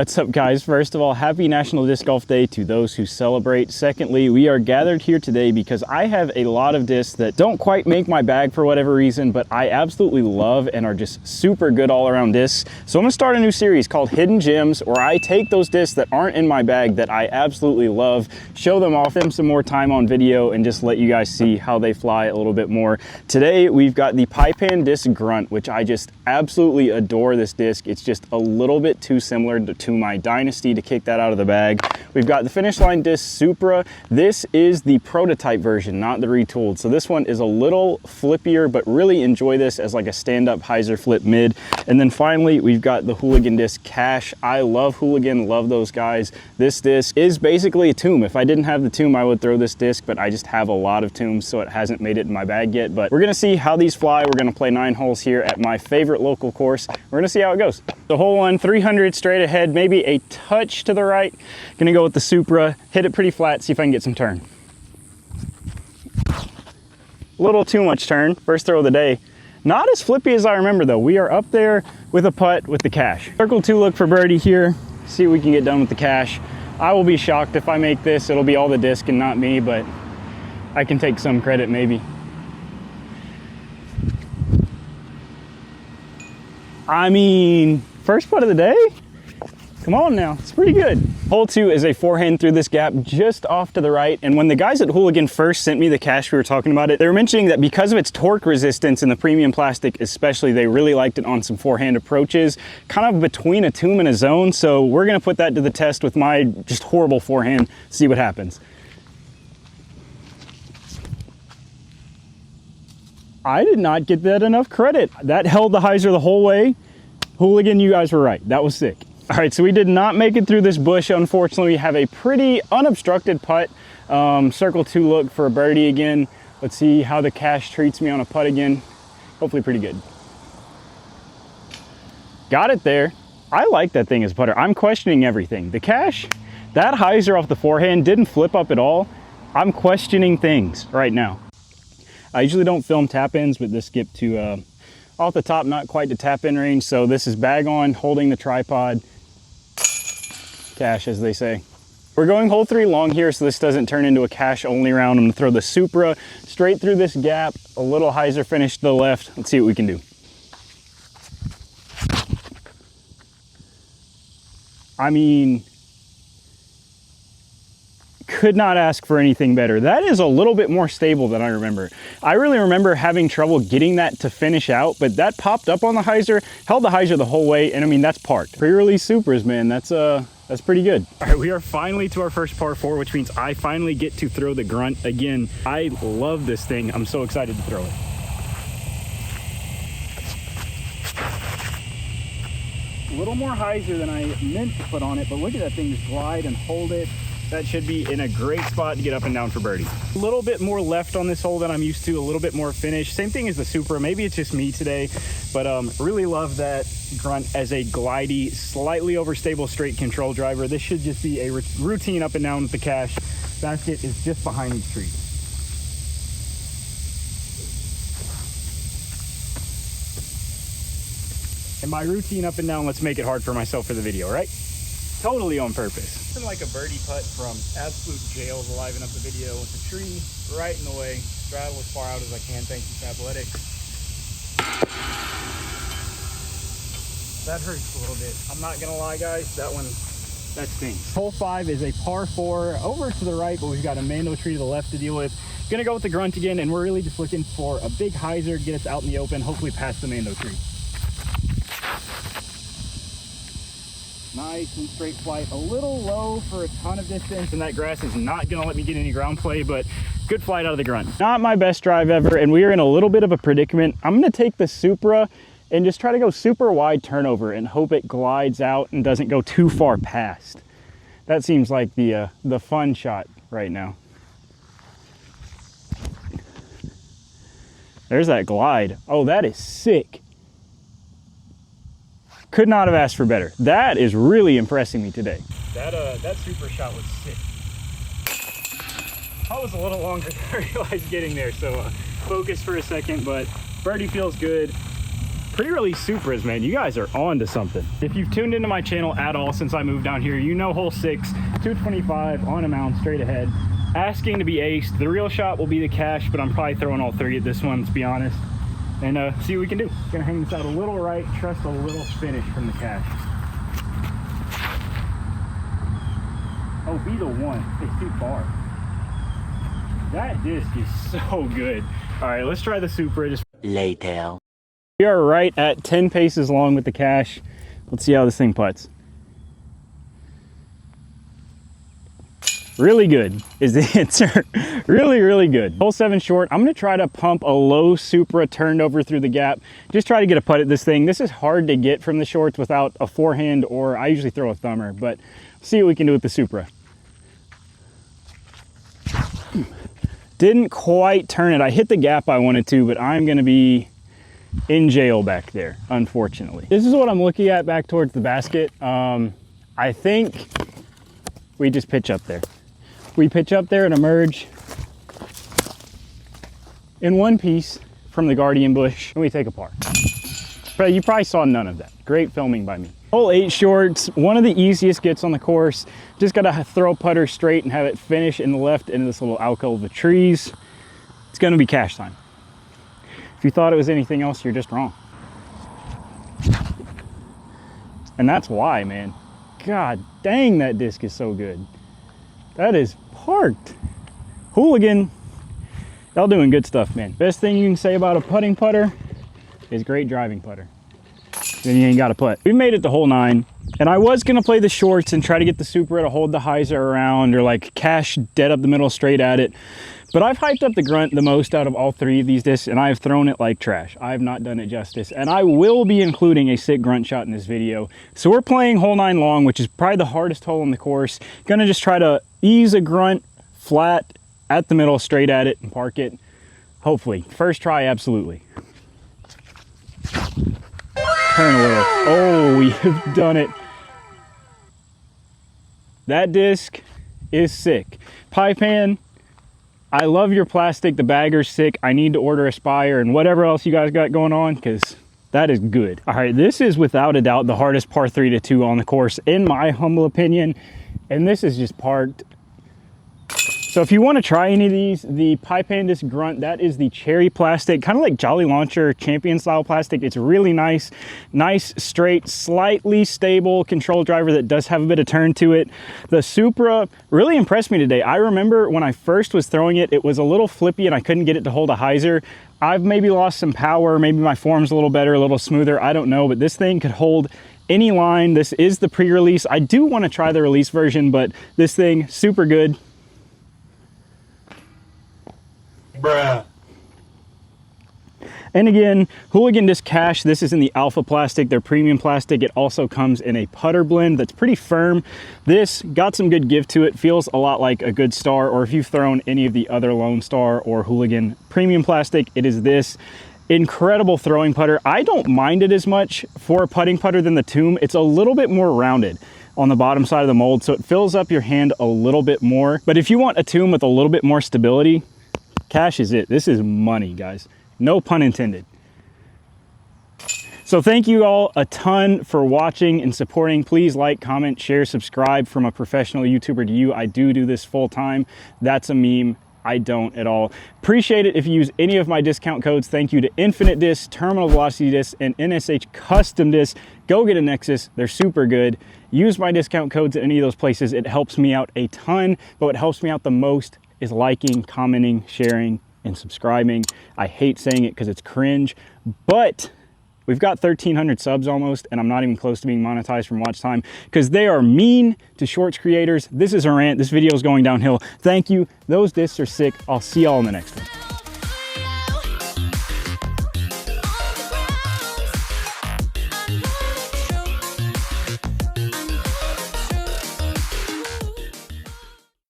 What's up, guys? First of all, happy National Disc Golf Day to those who celebrate. Secondly, we are gathered here today because I have a lot of discs that don't quite make my bag for whatever reason, but I absolutely love and are just super good all around discs. So I'm gonna start a new series called Hidden Gems, where I take those discs that aren't in my bag that I absolutely love, show them off, them some more time on video, and just let you guys see how they fly a little bit more. Today, we've got the Paipan Disc Grunt, which I just absolutely adore this disc. It's just a little bit too similar to my Dynasty to kick that out of the bag. We've got the Finish Line Disc Supra. This is the prototype version, not the retooled. So this one is a little flippier, but really enjoy this as like a stand-up hyzer flip mid. And then finally, we've got the Hooligan Disc Cash. I love Hooligan, love those guys. This disc is basically a tomb. If I didn't have the tomb, I would throw this disc, but I just have a lot of tombs, so it hasn't made it in my bag yet. But we're gonna see how these fly. We're gonna play 9 holes here at my favorite local course. We're gonna see how it goes. The hole 1, 300 straight ahead, maybe a touch to the right. Gonna go with the Supra, hit it pretty flat, see if I can get some turn. A little too much turn, first throw of the day. Not as flippy as I remember though. We are up there with a putt with the Cash. Circle 2 look for birdie here, see what we can get done with the Cash. I will be shocked if I make this. It'll be all the disc and not me, but I can take some credit maybe. I mean, first putt of the day? Come on now, it's pretty good. Hole 2 is a forehand through this gap just off to the right. And when the guys at Hooligan first sent me the Cash, we were talking about it, they were mentioning that because of its torque resistance and the premium plastic especially, they really liked it on some forehand approaches, kind of between a tomb and a zone. So we're gonna put that to the test with my just horrible forehand, see what happens. I did not get that enough credit. That held the hyzer the whole way. Hooligan, you guys were right, that was sick. All right, so we did not make it through this bush. Unfortunately, we have a pretty unobstructed putt. Circle 2 look for a birdie again. Let's see how the Cash treats me on a putt again. Hopefully pretty good. Got it there. I like that thing as a putter. I'm questioning everything. The Cash, that hyzer off the forehand didn't flip up at all. I'm questioning things right now. I usually don't film tap-ins, but this skipped to off the top, not quite to tap-in range. So this is bag on, holding the tripod. Cash, as they say. We're going hole 3 long here, so this doesn't turn into a Cash only round. I'm gonna throw the Supra straight through this gap, a little hyzer finish to the left. Let's see what we can do. I mean, could not ask for anything better. That is a little bit more stable than I remember. I really remember having trouble getting that to finish out, but that popped up on the hyzer, held the hyzer the whole way, and I mean, that's parked. Pre-release Supras, man, that's pretty good. All right, we are finally to our first par 4, which means I finally get to throw the Grunt again. I love this thing. I'm so excited to throw it. A little more hyzer than I meant to put on it, but look at that thing just glide and hold it. That should be in a great spot to get up and down for birdie. A little bit more left on this hole than I'm used to, a little bit more finish. Same thing as the Supra, maybe it's just me today, but really love that Grunt as a glidey, slightly overstable straight control driver. This should just be a routine up and down with the Cash. Basket is just behind these trees. And my routine up and down, let's make it hard for myself for the video, right? Totally on purpose. Something like a birdie putt from absolute jail to liven up the video with the tree right in the way. Straddle as far out as I can, thank you, Athletics. That hurts a little bit. I'm not gonna lie, guys, that stings. Hole 5 is a par 4 over to the right, but we've got a Mando tree to the left to deal with. Gonna go with the Grunt again, and we're really just looking for a big hyzer, get us out in the open, hopefully past the Mando tree. Nice and straight flight, a little low for a ton of distance, and that grass is not gonna let me get any ground play, but good flight out of the Grunt. Not my best drive ever, and we are in a little bit of a predicament. I'm gonna take the Supra and just try to go super wide turnover and hope it glides out and doesn't go too far past. That seems like the fun shot right now. There's that glide. Oh, that is sick. Could not have asked for better. That is really impressing me today. That Supra shot was sick. That was a little longer than I realized getting there, so focus for a second, but birdie feels good. Pre-release Supras, man, you guys are on to something. If you've tuned into my channel at all since I moved down here, you know hole 6, 225 on a mound straight ahead, asking to be aced. The real shot will be the cash, but I'm probably throwing all 3 at this one, to be honest, and see what we can do. Gonna hang this out a little right, trust a little finish from the cash. Oh, be the one. It's too far. That disc is so good. All right, let's try the Supra. Later. We are right at 10 paces long with the cash. Let's see how this thing putts. Really good is the answer. Really, really good. Hole 7 short. I'm gonna try to pump a low Supra turned over through the gap. Just try to get a putt at this thing. This is hard to get from the shorts without a forehand, or I usually throw a thumber, but see what we can do with the Supra. Didn't quite turn it. I hit the gap I wanted to, but I'm gonna be in jail back there, unfortunately. This is what I'm looking at back towards the basket. I think we just pitch up there. We pitch up there and emerge in one piece from the guardian bush, and we take a par. But you probably saw none of that. Great filming by me. Hole 8 shorts, one of the easiest gets on the course. Just gotta throw putter straight and have it finish in the left into this little alcove of trees. It's gonna be cash time. If you thought it was anything else, you're just wrong. And that's why, man. God dang, that disc is so good. That is parked. Hooligan, y'all doing good stuff, man. Best thing you can say about a putting putter is great driving putter. Then you ain't got to putt. We made it to hole 9, and I was gonna play the shorts and try to get the Supra to hold the hyzer around, or like cash dead up the middle straight at it. But I've hyped up the grunt the most out of all 3 of these discs, and I've thrown it like trash. I have not done it justice, and I will be including a sick grunt shot in this video. So we're playing hole 9 long, which is probably the hardest hole on the course. Gonna just try to ease a grunt flat at the middle, straight at it, and park it. Hopefully. First try, absolutely. Turn a little. Oh, we have done it. That disc is sick. Pie pan, I love your plastic. The bagger's sick. I need to order a Spire and whatever else you guys got going on, because that is good. All right, this is without a doubt the hardest par 3 to 2 on the course, in my humble opinion. And this is just parked. So if you want to try any of these, the Pie Pan Disc Grunt, that is the cherry plastic, kind of like Jolly Launcher champion style plastic. It's really nice, straight, slightly stable control driver that does have a bit of turn to it. The Supra really impressed me today. I remember when I first was throwing it, it was a little flippy and I couldn't get it to hold a hyzer. I've maybe lost some power, maybe my form's a little better, a little smoother, I don't know, but this thing could hold any line. This is the pre-release. I do want to try the release version, but this thing, super good. Bruh. And again, Hooligan Disc Cash, this is in the Alpha plastic, their premium plastic. It also comes in a putter blend that's pretty firm. This got some good give to it, feels a lot like a Good Star, or if you've thrown any of the other Lone Star or Hooligan premium plastic, it is this. Incredible throwing putter. I don't mind it as much for a putting putter than the Tomb. It's a little bit more rounded on the bottom side of the mold, so it fills up your hand a little bit more. But if you want a Tomb with a little bit more stability, Cash is it. This is money, guys. No pun intended. So thank you all a ton for watching and supporting. Please like, comment, share, subscribe. From a professional YouTuber to you, I do this full time. That's a meme. I don't at all. Appreciate it if you use any of my discount codes. Thank you to Infinite Discs, Terminal Velocity Discs, and NSH Custom Discs. Go get a Nexus. They're super good. Use my discount codes at any of those places. It helps me out a ton, but what helps me out the most is liking, commenting, sharing, and subscribing. I hate saying it because it's cringe, but we've got 1,300 subs almost, and I'm not even close to being monetized from watch time because they are mean to shorts creators. This is a rant. This video is going downhill. Thank you. Those discs are sick. I'll see y'all in the next one.